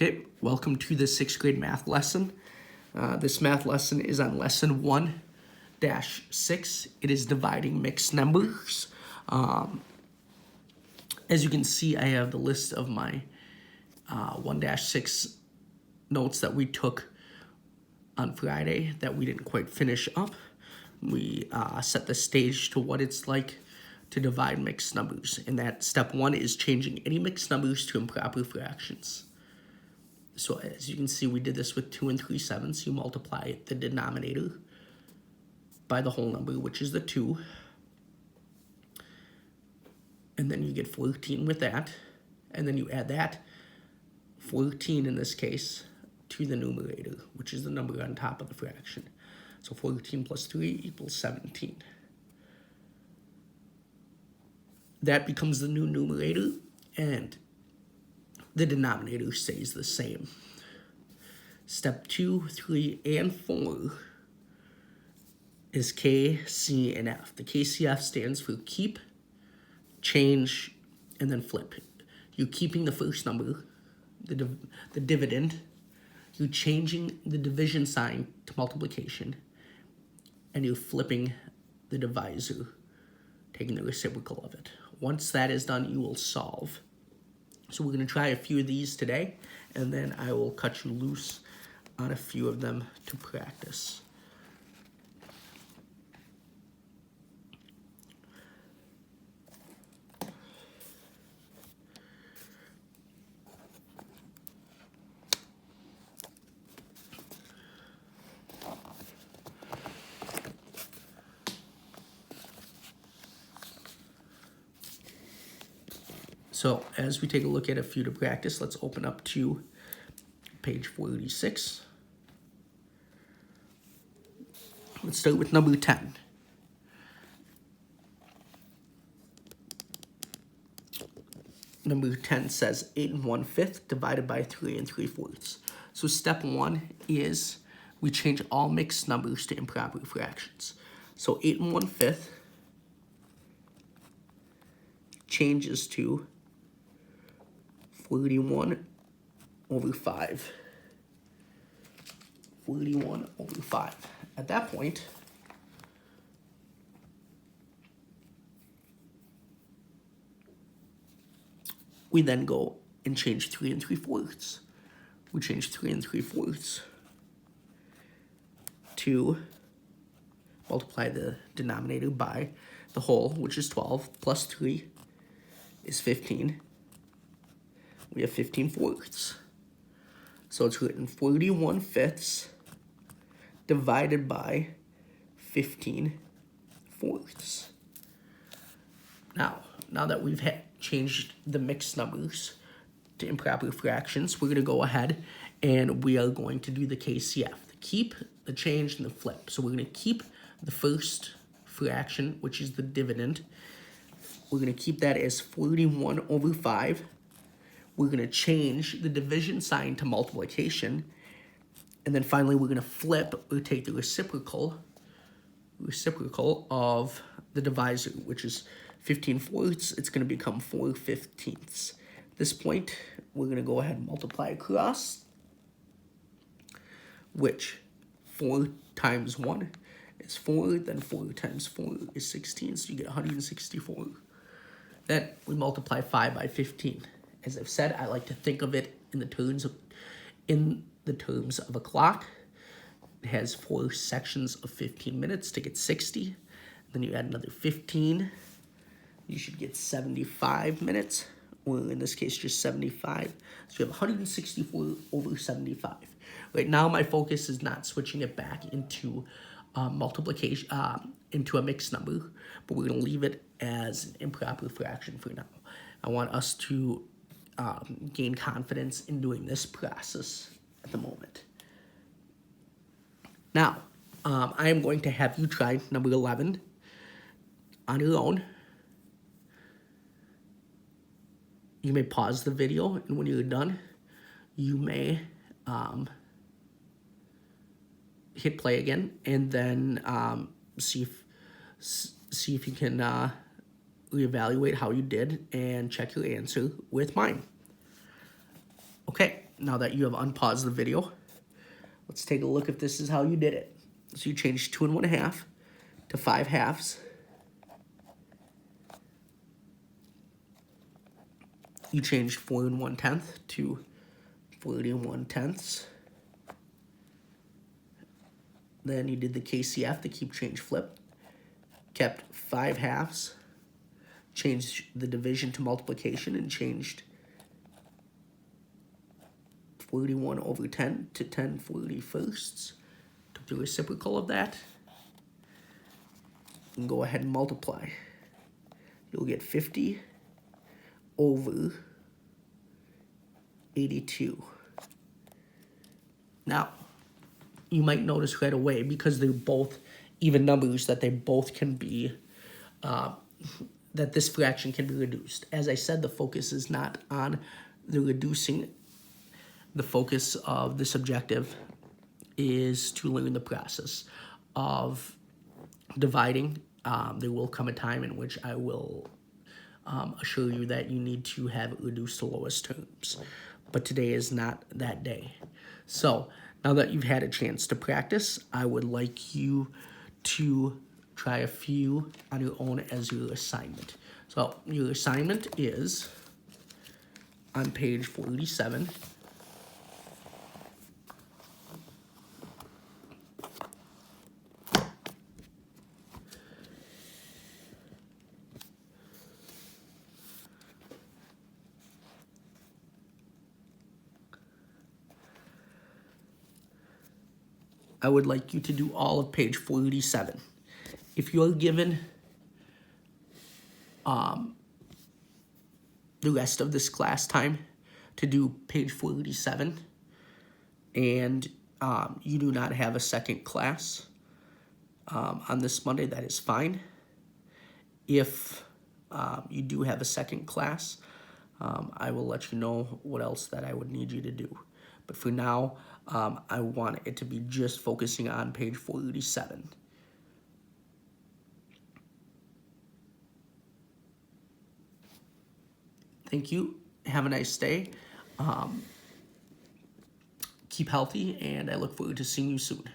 Okay, welcome to the 6th grade math lesson. This math lesson is on lesson 1-6. It is dividing mixed numbers. As you can see, I have the list of my 1-6 notes that we took on Friday that we didn't quite finish up. We set the stage to what it's like to divide mixed numbers. And that step 1 is changing any mixed numbers to improper fractions. So as you can see, we did this with 2 and 3/7. You multiply the denominator by the whole number, which is the 2. And then you get 14 with that. And then you add that, 14 in this case, to the numerator, which is the number on top of the fraction. So 14 plus 3 equals 17. That becomes the new numerator, and the denominator stays the same. Step 2, 3, and 4 is K, C, and F. The KCF stands for keep, change, and then flip. You're keeping the first number, the dividend. You're changing the division sign to multiplication, and you're flipping the divisor, taking the reciprocal of it. Once that is done, you will solve. So we're going to try a few of these today, and then I will cut you loose on a few of them to practice. So as we take a look at a few to practice, let's open up to page 486. Let's start with number 10. Number 10 says 8 1/5 divided by 3 3/4. So step 1 is we change all mixed numbers to improper fractions. So 8 1/5 changes to 41 over 5. 41 over 5. At that point, we then go and change 3 3/4. We change 3 3/4 to multiply the denominator by the whole, which is 12, plus 3 is 15. We have 15/4. So it's written 41/5 divided by 15/4. Now that we've changed the mixed numbers to improper fractions, we're going to go ahead and we are going to do the KCF, the keep, the change, and the flip. So we're going to keep the first fraction, which is the dividend. We're going to keep that as 41 over 5. We're going to change the division sign to multiplication. And then finally, we're going to flip or take the reciprocal of the divisor, which is 15/4. It's going to become 4/15. At this point, we're going to go ahead and multiply across, which 4 times 1 is 4. Then 4 times 4 is 16. So you get 164. Then we multiply 5 by 15. As I've said, I like to think of it in the terms of a clock. It has 4 sections of 15 minutes to get 60. Then you add another 15. You should get 75 minutes, or in this case, just 75. So you have 164 over 75. Right now, my focus is not switching it back into multiplication, into a mixed number, but we're going to leave it as an improper fraction for now. I want us to gain confidence in doing this process at the moment. Now, I am going to have you try number 11 on your own. You may pause the video, and when you're done, you may hit play again, and then see if you can reevaluate how you did and check your answer with mine. Okay, now that you have unpaused the video, let's take a look if this is how you did it. So you changed 2 1/2 to 5 halves. You changed 4 1/10 to 40 1/10. Then you did the KCF, the keep change flip. Kept 5 halves. Changed the division to multiplication and changed 41/10 to 10/41. Took the reciprocal of that. And go ahead and multiply. You'll get 50/82. Now, you might notice right away, because they're both even numbers, that they both can be, that this fraction can be reduced. As I said, the focus is not on the reducing. The focus of this objective is to learn the process of dividing. There will come a time in which I will assure you that you need to have it reduced to lowest terms. But today is not that day. So now that you've had a chance to practice, I would like you to try a few on your own as your assignment. So your assignment is on page 47. I would like you to do all of page 47. If you're given the rest of this class time to do page 47 and you do not have a second class on this Monday, that is fine. If you do have a second class, I will let you know what else that I would need you to do. But for now, I want it to be just focusing on page 47. Thank you. Have a nice day. Keep healthy, and I look forward to seeing you soon.